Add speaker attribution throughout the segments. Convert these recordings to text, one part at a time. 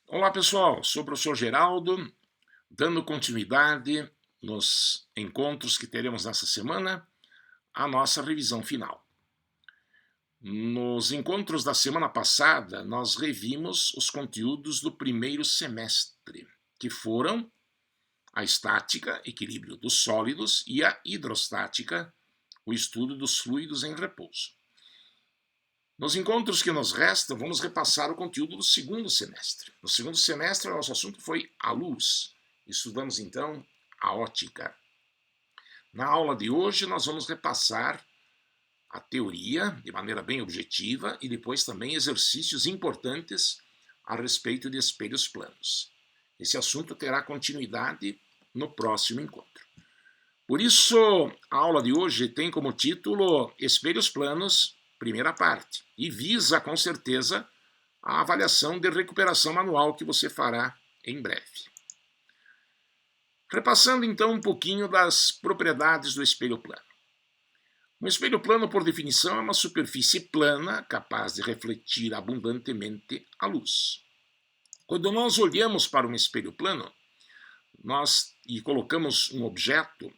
Speaker 1: Olá pessoal, sou o professor Geraldo, dando continuidade nos encontros que teremos nessa semana, a nossa revisão final. Nos encontros da semana passada, nós revimos os conteúdos do primeiro semestre, que foram a estática, equilíbrio dos sólidos, e a hidrostática, o estudo dos fluidos em repouso. Nos encontros que nos restam, vamos repassar o conteúdo do segundo semestre. No segundo semestre, o nosso assunto foi a luz. Estudamos, então, a ótica. Na aula de hoje, nós vamos repassar a teoria de maneira bem objetiva e depois também exercícios importantes a respeito de espelhos planos. Esse assunto terá continuidade no próximo encontro. Por isso, a aula de hoje tem como título Espelhos Planos, primeira parte, e visa, com certeza, a avaliação de recuperação manual que você fará em breve. Repassando, então, um pouquinho das propriedades do espelho plano. Um espelho plano, por definição, é uma superfície plana capaz de refletir abundantemente a luz. Quando nós olhamos para um espelho plano, e colocamos um objeto,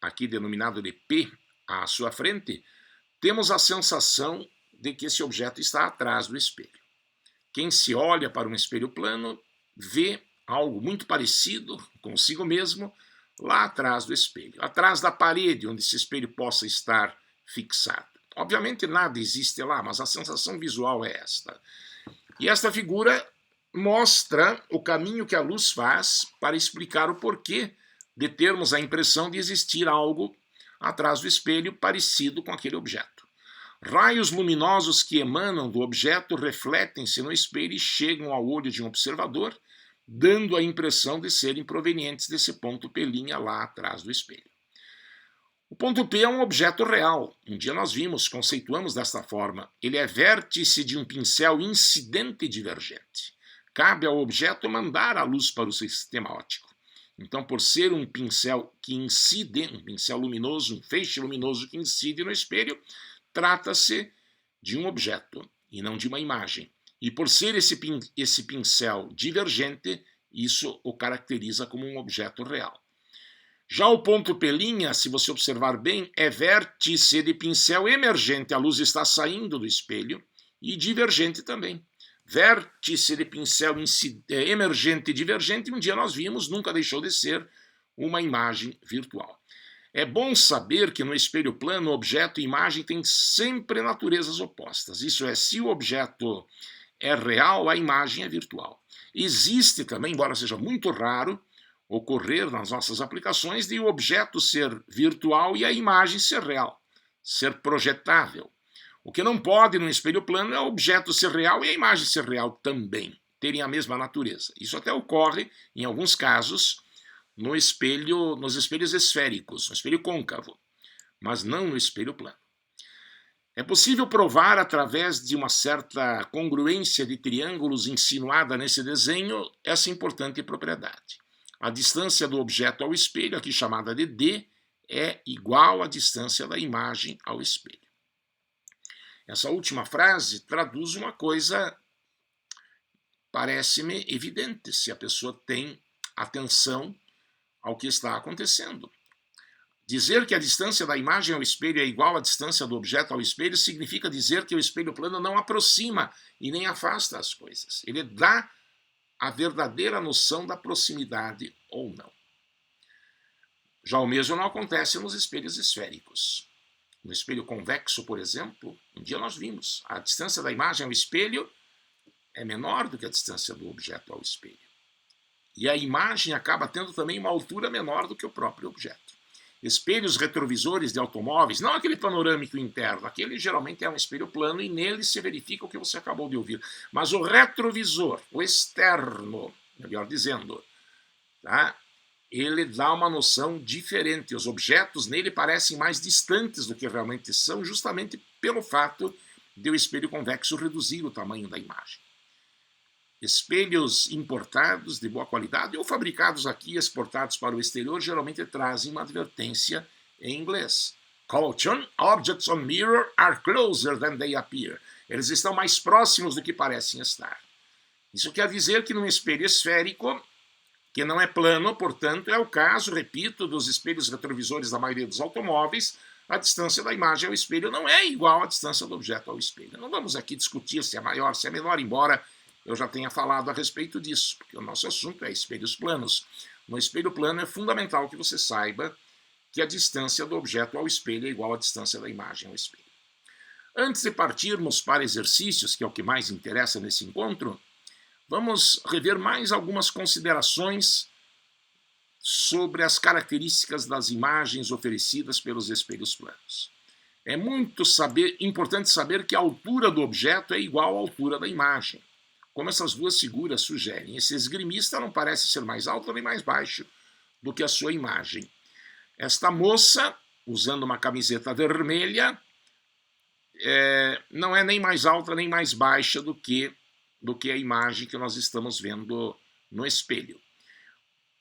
Speaker 1: aqui denominado de P, à sua frente, temos a sensação de que esse objeto está atrás do espelho. Quem se olha para um espelho plano vê algo muito parecido consigo mesmo lá atrás do espelho, atrás da parede onde esse espelho possa estar fixado. Obviamente nada existe lá, mas a sensação visual é esta. E esta figura mostra o caminho que a luz faz para explicar o porquê de termos a impressão de existir algo atrás do espelho parecido com aquele objeto. Raios luminosos que emanam do objeto refletem-se no espelho e chegam ao olho de um observador, dando a impressão de serem provenientes desse ponto P' lá atrás do espelho. O ponto P é um objeto real. Um dia nós vimos, conceituamos desta forma. Ele é vértice de um pincel incidente divergente. Cabe ao objeto mandar a luz para o sistema óptico. Então, por ser um pincel que incide, um pincel luminoso, um feixe luminoso que incide no espelho, trata-se de um objeto e não de uma imagem. E por ser esse pincel divergente, isso o caracteriza como um objeto real. Já o ponto P', se você observar bem, é vértice de pincel emergente, a luz está saindo do espelho, e divergente também. Vértice de pincel emergente e divergente, um dia nós vimos, nunca deixou de ser uma imagem virtual. É bom saber que no espelho plano, objeto e imagem têm sempre naturezas opostas. Isso é, se o objeto é real, a imagem é virtual. Existe também, embora seja muito raro, ocorrer nas nossas aplicações de o objeto ser virtual e a imagem ser real, ser projetável. O que não pode no espelho plano é o objeto ser real e a imagem ser real também, terem a mesma natureza. Isso até ocorre, em alguns casos, nos espelhos esféricos, no espelho côncavo, mas não no espelho plano. É possível provar, através de uma certa congruência de triângulos insinuada nesse desenho, essa importante propriedade. A distância do objeto ao espelho, aqui chamada de D, é igual à distância da imagem ao espelho. Essa última frase traduz uma coisa, parece-me evidente, se a pessoa tem atenção ao que está acontecendo. Dizer que a distância da imagem ao espelho é igual à distância do objeto ao espelho significa dizer que o espelho plano não aproxima e nem afasta as coisas. Ele dá a verdadeira noção da proximidade ou não. Já o mesmo não acontece nos espelhos esféricos. No espelho convexo, por exemplo, um dia nós vimos, a distância da imagem ao espelho é menor do que a distância do objeto ao espelho. E a imagem acaba tendo também uma altura menor do que o próprio objeto. Espelhos retrovisores de automóveis, não aquele panorâmico interno, aquele geralmente é um espelho plano e nele se verifica o que você acabou de ouvir. Mas o retrovisor, o externo, melhor dizendo, tá? Ele dá uma noção diferente. Os objetos nele parecem mais distantes do que realmente são, justamente pelo fato de o espelho convexo reduzir o tamanho da imagem. Espelhos importados de boa qualidade ou fabricados aqui e exportados para o exterior geralmente trazem uma advertência em inglês. Caution, objects on mirror are closer than they appear. Eles estão mais próximos do que parecem estar. Isso quer dizer que num espelho esférico, que não é plano, portanto, é o caso, repito, dos espelhos retrovisores da maioria dos automóveis, a distância da imagem ao espelho não é igual à distância do objeto ao espelho. Não vamos aqui discutir se é maior, se é menor, embora eu já tenha falado a respeito disso, porque o nosso assunto é espelhos planos. No espelho plano é fundamental que você saiba que a distância do objeto ao espelho é igual à distância da imagem ao espelho. Antes de partirmos para exercícios, que é o que mais interessa nesse encontro, vamos rever mais algumas considerações sobre as características das imagens oferecidas pelos espelhos planos. É muito importante saber que a altura do objeto é igual à altura da imagem, como essas duas figuras sugerem. Esse esgrimista não parece ser mais alto nem mais baixo do que a sua imagem. Esta moça, usando uma camiseta vermelha, não é nem mais alta nem mais baixa do que a imagem que nós estamos vendo no espelho.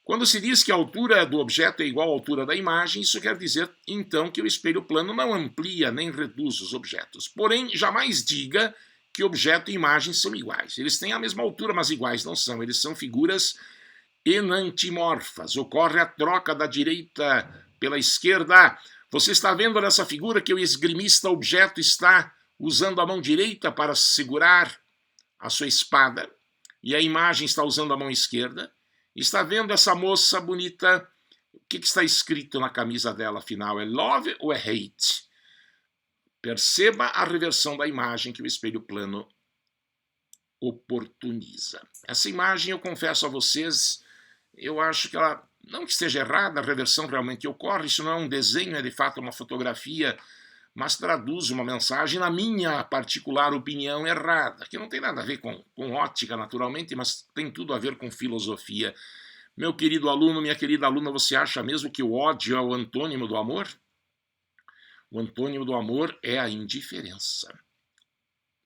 Speaker 1: Quando se diz que a altura do objeto é igual à altura da imagem, isso quer dizer, então, que o espelho plano não amplia nem reduz os objetos. Porém, jamais diga que objeto e imagem são iguais. Eles têm a mesma altura, mas iguais não são. Eles são figuras enantimorfas. Ocorre a troca da direita pela esquerda. Você está vendo nessa figura que o esgrimista objeto está usando a mão direita para segurar a sua espada e a imagem está usando a mão esquerda. Está vendo essa moça bonita? O que está escrito na camisa dela, afinal? É love ou é hate? Perceba a reversão da imagem que o espelho plano oportuniza. Essa imagem, eu confesso a vocês, eu acho que ela não que esteja errada, a reversão realmente ocorre, isso não é um desenho, é de fato uma fotografia, mas traduz uma mensagem, na minha particular opinião, errada, que não tem nada a ver com ótica, naturalmente, mas tem tudo a ver com filosofia. Meu querido aluno, minha querida aluna, você acha mesmo que o ódio é o antônimo do amor? O antônimo do amor é a indiferença.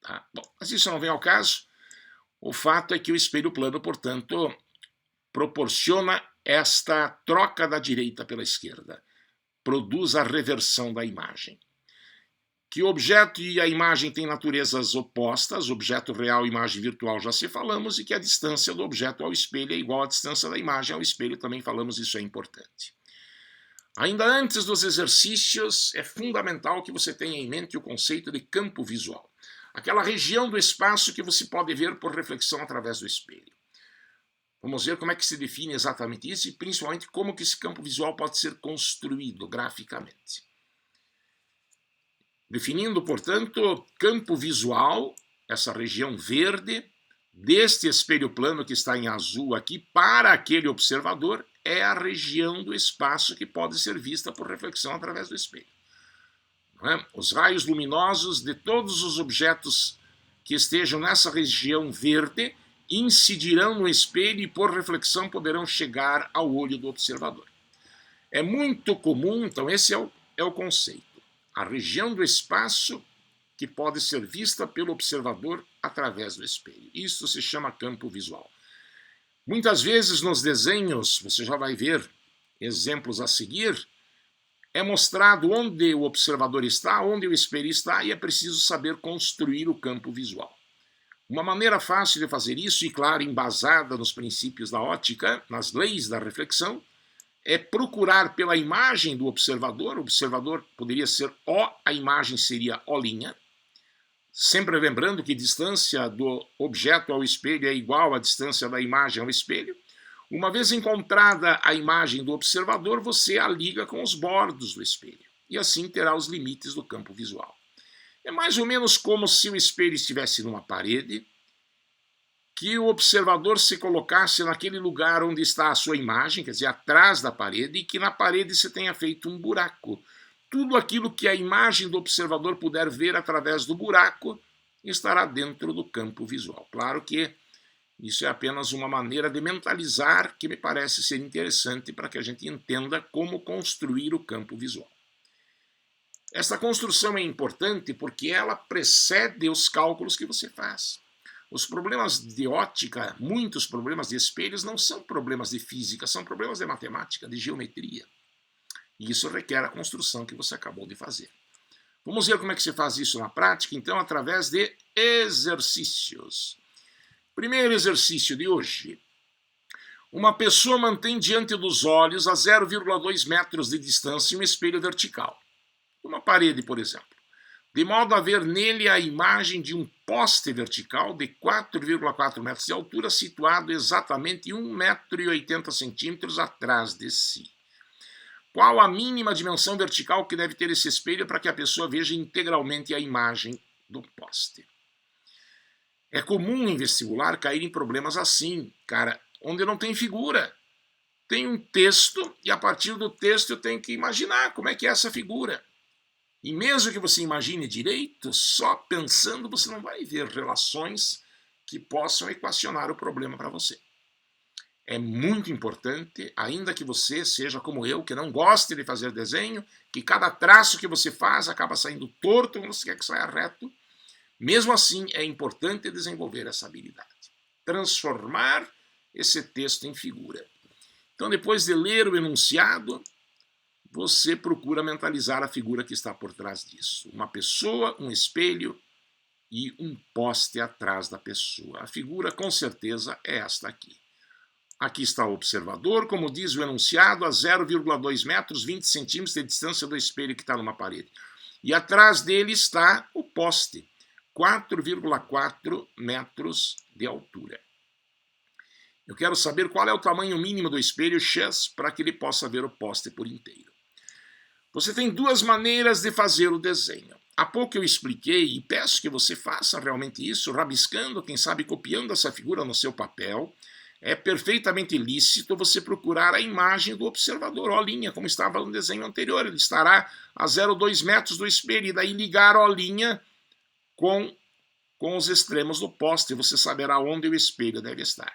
Speaker 1: Tá? Bom, mas isso não vem ao caso. O fato é que o espelho plano, portanto, proporciona esta troca da direita pela esquerda, produz a reversão da imagem. Que o objeto e a imagem têm naturezas opostas, objeto real e imagem virtual já se falamos, e que a distância do objeto ao espelho é igual à distância da imagem ao espelho, também falamos, isso é importante. Ainda antes dos exercícios, é fundamental que você tenha em mente o conceito de campo visual, aquela região do espaço que você pode ver por reflexão através do espelho. Vamos ver como é que se define exatamente isso e principalmente como que esse campo visual pode ser construído graficamente. Definindo, portanto, campo visual, essa região verde, deste espelho plano que está em azul aqui, para aquele observador, é a região do espaço que pode ser vista por reflexão através do espelho. Não é? Os raios luminosos de todos os objetos que estejam nessa região verde incidirão no espelho e por reflexão poderão chegar ao olho do observador. É muito comum, então esse é o conceito. A região do espaço que pode ser vista pelo observador através do espelho. Isso se chama campo visual. Muitas vezes nos desenhos, você já vai ver exemplos a seguir, é mostrado onde o observador está, onde o espelho está, e é preciso saber construir o campo visual. Uma maneira fácil de fazer isso, e claro, embasada nos princípios da ótica, nas leis da reflexão, é procurar pela imagem do observador. O observador poderia ser O, a imagem seria O', sempre lembrando que a distância do objeto ao espelho é igual à distância da imagem ao espelho. Uma vez encontrada a imagem do observador, você a liga com os bordos do espelho, e assim terá os limites do campo visual. É mais ou menos como se o espelho estivesse numa parede, que o observador se colocasse naquele lugar onde está a sua imagem, quer dizer, atrás da parede, e que na parede se tenha feito um buraco. Tudo aquilo que a imagem do observador puder ver através do buraco estará dentro do campo visual. Claro que isso é apenas uma maneira de mentalizar que me parece ser interessante para que a gente entenda como construir o campo visual. Essa construção é importante porque ela precede os cálculos que você faz. Os problemas de ótica, muitos problemas de espelhos, não são problemas de física, são problemas de matemática, de geometria. E isso requer a construção que você acabou de fazer. Vamos ver como é que se faz isso na prática, então, através de exercícios. Primeiro exercício de hoje. Uma pessoa mantém diante dos olhos a 0,2 metros de distância um espelho vertical, uma parede, por exemplo, de modo a ver nele a imagem de um poste vertical de 4,4 metros de altura, situado exatamente 1,80 m atrás de si. Qual a mínima dimensão vertical que deve ter esse espelho para que a pessoa veja integralmente a imagem do poste? É comum em vestibular cair em problemas assim, cara, onde não tem figura. Tem um texto e a partir do texto eu tenho que imaginar como é que é essa figura. E mesmo que você imagine direito, só pensando você não vai ver relações que possam equacionar o problema para você. É muito importante, ainda que você seja como eu, que não goste de fazer desenho, que cada traço que você faz acaba saindo torto quando você quer que saia reto. Mesmo assim, é importante desenvolver essa habilidade. Transformar esse texto em figura. Então, depois de ler o enunciado, você procura mentalizar a figura que está por trás disso. Uma pessoa, um espelho e um poste atrás da pessoa. A figura, com certeza, é esta aqui. Aqui está o observador, como diz o enunciado, a 0,2 metros, 20 centímetros de distância do espelho que está numa parede. E atrás dele está o poste, 4,4 metros de altura. Eu quero saber qual é o tamanho mínimo do espelho X para que ele possa ver o poste por inteiro. Você tem duas maneiras de fazer o desenho. Há pouco eu expliquei e peço que você faça realmente isso, rabiscando, quem sabe copiando essa figura no seu papel. É perfeitamente lícito você procurar a imagem do observador, olinha, como estava no desenho anterior. Ele estará a 0,2 metros do espelho, e daí ligar a olinha com os extremos do poste. Você saberá onde o espelho deve estar.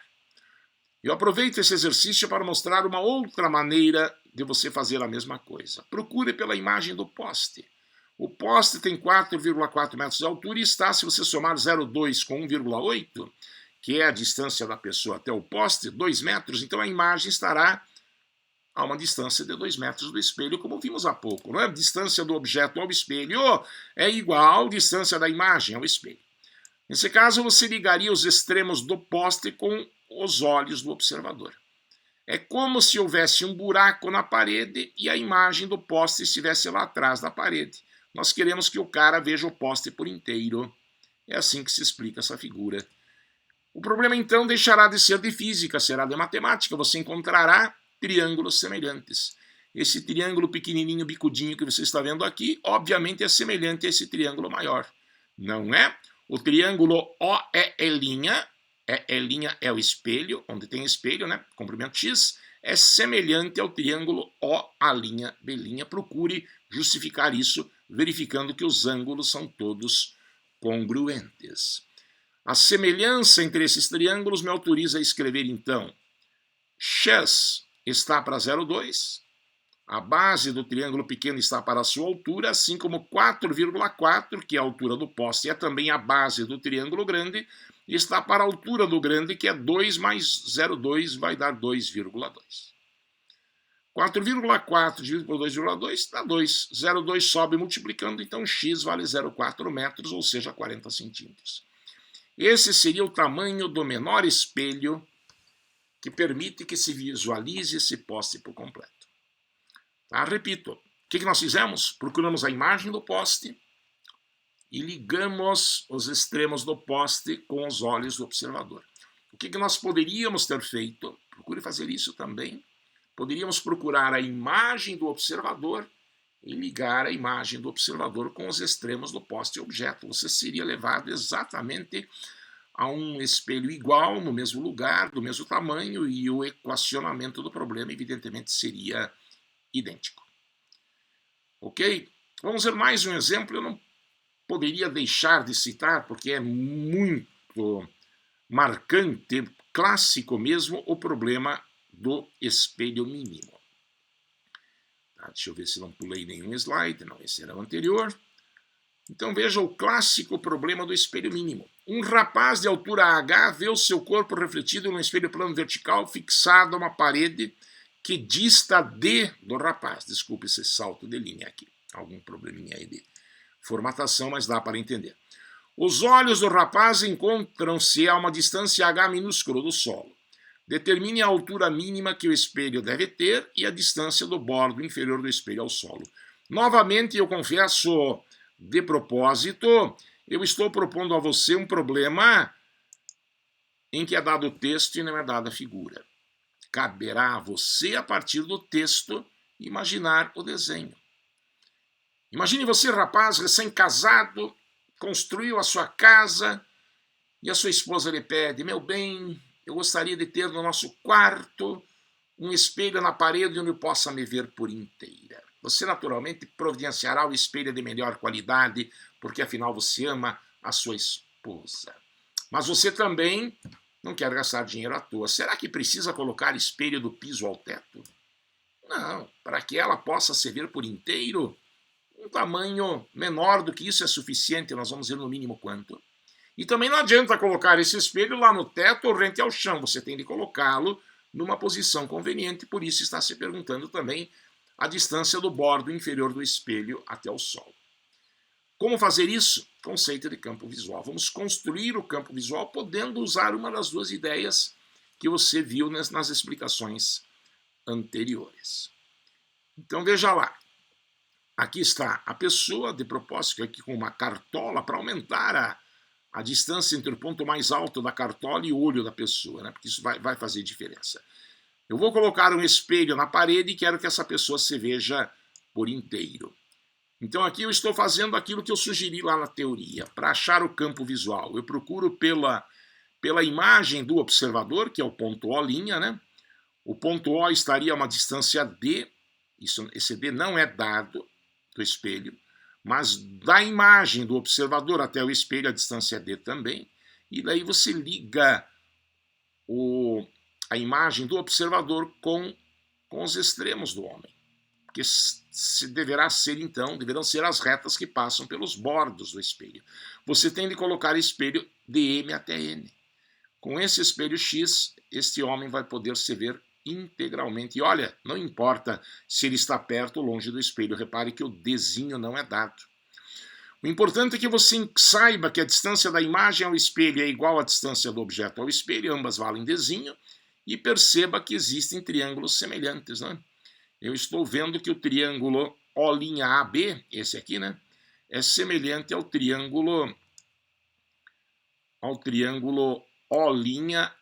Speaker 1: Eu aproveito esse exercício para mostrar uma outra maneira de você fazer a mesma coisa. Procure pela imagem do poste. O poste tem 4,4 metros de altura e está, se você somar 0,2 com 1,8, que é a distância da pessoa até o poste, 2 metros, então a imagem estará a uma distância de 2 metros do espelho, como vimos há pouco. Não é? A distância do objeto ao espelho é igual à distância da imagem ao espelho. Nesse caso, você ligaria os extremos do poste com os olhos do observador. É como se houvesse um buraco na parede e a imagem do poste estivesse lá atrás da parede. Nós queremos que o cara veja o poste por inteiro. É assim que se explica essa figura. O problema, então, deixará de ser de física, será de matemática. Você encontrará triângulos semelhantes. Esse triângulo pequenininho, bicudinho que você está vendo aqui, obviamente é semelhante a esse triângulo maior. Não é? O triângulo OEL', EL' é o espelho, onde tem espelho, né? Comprimento X, é semelhante ao triângulo OA'B'. Procure justificar isso, verificando que os ângulos são todos congruentes. A semelhança entre esses triângulos me autoriza a escrever, então, X está para 0,2, a base do triângulo pequeno está para a sua altura, assim como 4,4, que é a altura do poste, é também a base do triângulo grande, e está para a altura do grande, que é 2 mais 0,2 vai dar 2,2. 4,4 dividido por 2,2 dá 2. 0,2 sobe multiplicando, então x vale 0,4 metros, ou seja, 40 centímetros. Esse seria o tamanho do menor espelho que permite que se visualize esse poste por completo. Tá? Repito, o que nós fizemos? Procuramos a imagem do poste e ligamos os extremos do poste com os olhos do observador. O que nós poderíamos ter feito? Procure fazer isso também. Poderíamos procurar a imagem do observador e ligar a imagem do observador com os extremos do poste objeto. Você seria levado exatamente a um espelho igual, no mesmo lugar, do mesmo tamanho, e o equacionamento do problema, evidentemente, seria idêntico. Ok? Vamos ver mais um exemplo. Eu não poderia deixar de citar, porque é muito marcante, clássico mesmo, o problema do espelho mínimo. Tá, deixa eu ver se não pulei nenhum slide. Não, esse era o anterior. Então veja o clássico problema do espelho mínimo. Um rapaz de altura H vê o seu corpo refletido num espelho plano vertical fixado a uma parede que dista D do rapaz. Desculpe esse salto de linha aqui. Algum probleminha aí de formatação, mas dá para entender. Os olhos do rapaz encontram-se a uma distância h minúscula do solo. Determine a altura mínima que o espelho deve ter e a distância do bordo inferior do espelho ao solo. Novamente, eu confesso, de propósito, eu estou propondo a você um problema em que é dado o texto e não é dada a figura. Caberá a você, a partir do texto, imaginar o desenho. Imagine você, rapaz, recém-casado, construiu a sua casa e a sua esposa lhe pede: meu bem, eu gostaria de ter no nosso quarto um espelho na parede onde eu possa me ver por inteira. Você naturalmente providenciará o espelho de melhor qualidade, porque afinal você ama a sua esposa. Mas você também não quer gastar dinheiro à toa. Será que precisa colocar espelho do piso ao teto? Não, para que ela possa se ver por inteiro, um tamanho menor do que isso é suficiente, nós vamos ver no mínimo quanto. E também não adianta colocar esse espelho lá no teto ou rente ao chão, você tem de colocá-lo numa posição conveniente, por isso está se perguntando também a distância do bordo inferior do espelho até o solo. Como fazer isso? Conceito de campo visual. Vamos construir o campo visual podendo usar uma das duas ideias que você viu nas explicações anteriores. Então veja lá. Aqui está a pessoa, de propósito, aqui com uma cartola para aumentar a distância entre o ponto mais alto da cartola e o olho da pessoa, né? Porque isso vai fazer diferença. Eu vou colocar um espelho na parede e quero que essa pessoa se veja por inteiro. Então aqui eu estou fazendo aquilo que eu sugeri lá na teoria. Para achar o campo visual, eu procuro pela imagem do observador, que é o ponto O', né? O ponto O estaria a uma distância D, esse D não é dado do espelho, mas da imagem do observador até o espelho a distância é D também, e daí você liga a imagem do observador com os extremos do homem, porque deverão ser as retas que passam pelos bordos do espelho. Você tem de colocar espelho de M até N. Com esse espelho X, este homem vai poder se ver integralmente. E olha, não importa se ele está perto ou longe do espelho, repare que o Dzinho não é dado. O importante é que você saiba que a distância da imagem ao espelho é igual à distância do objeto ao espelho, ambas valem Dzinho, e perceba que existem triângulos semelhantes, né? Eu estou vendo que o triângulo O'AB, esse aqui, né, é semelhante ao triângulo O'MN.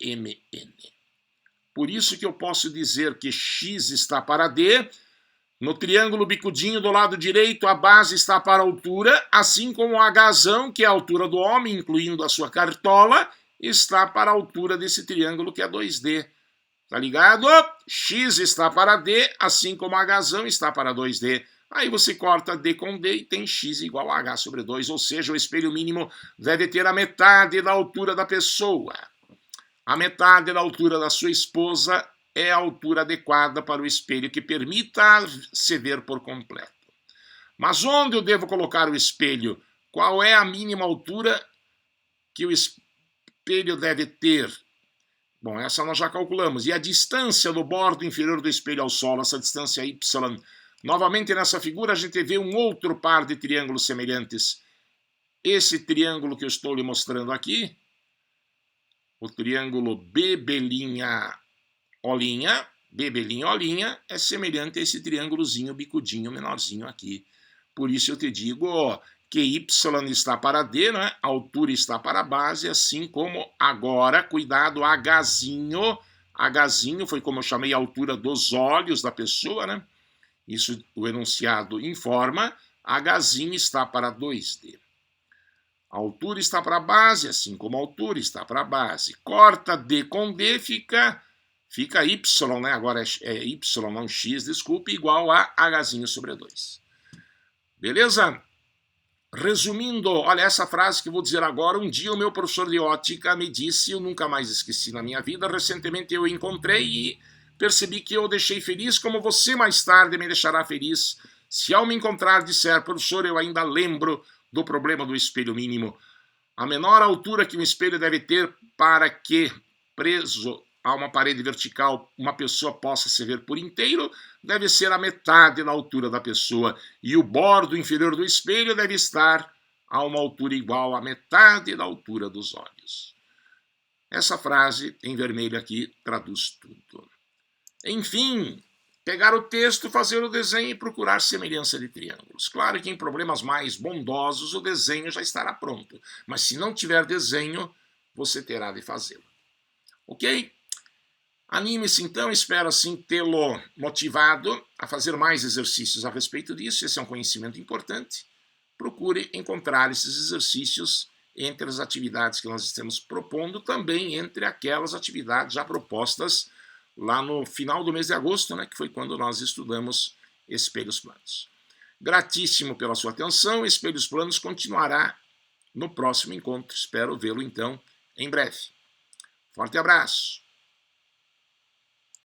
Speaker 1: Por isso que eu posso dizer que X está para D, no triângulo bicudinho do lado direito a base está para a altura, assim como o Hzão, que é a altura do homem, incluindo a sua cartola, está para a altura desse triângulo que é 2D. Tá ligado? X está para D, assim como Hzão está para 2D. Aí você corta D com D e tem X igual a H sobre 2, ou seja, o espelho mínimo deve ter a metade da altura da pessoa. A metade da altura da sua esposa é a altura adequada para o espelho que permita se ver por completo. Mas onde eu devo colocar o espelho? Qual é a mínima altura que o espelho deve ter? Bom, essa nós já calculamos. E a distância do bordo inferior do espelho ao solo, essa distância y. Novamente nessa figura a gente vê um outro par de triângulos semelhantes. Esse triângulo que eu estou lhe mostrando aqui, o triângulo BB'O'B', é semelhante a esse triângulozinho bicudinho menorzinho aqui. Por isso eu te digo que Y está para D, né? A altura está para a base, assim como agora, cuidado, Hzinho foi como eu chamei a altura dos olhos da pessoa, né? Isso o enunciado informa, Hzinho está para 2D. A altura está para a base, assim como a altura está para a base. Corta D com D, fica Y, né? Agora é Y, não X, desculpe, igual a Hzinho sobre 2. Beleza? Resumindo, olha essa frase que eu vou dizer agora. Um dia o meu professor de ótica me disse, eu nunca mais esqueci na minha vida. Recentemente eu encontrei e percebi que eu deixei feliz, como você mais tarde me deixará feliz. Se ao me encontrar disser, professor, eu ainda lembro do problema do espelho mínimo. A menor altura que um espelho deve ter para que, preso a uma parede vertical, uma pessoa possa se ver por inteiro, deve ser a metade da altura da pessoa. E o bordo inferior do espelho deve estar a uma altura igual à metade da altura dos olhos. Essa frase em vermelho aqui traduz tudo. Enfim, pegar o texto, fazer o desenho e procurar semelhança de triângulos. Claro que em problemas mais bondosos o desenho já estará pronto, mas se não tiver desenho, você terá de fazê-lo. Ok? Anime-se então, espero assim tê-lo motivado a fazer mais exercícios a respeito disso. Esse é um conhecimento importante. Procure encontrar esses exercícios entre as atividades que nós estamos propondo, também entre aquelas atividades já propostas lá no final do mês de agosto, né, que foi quando nós estudamos espelhos planos. Gratíssimo pela sua atenção. Espelhos planos continuará no próximo encontro. Espero vê-lo então em breve. Forte abraço.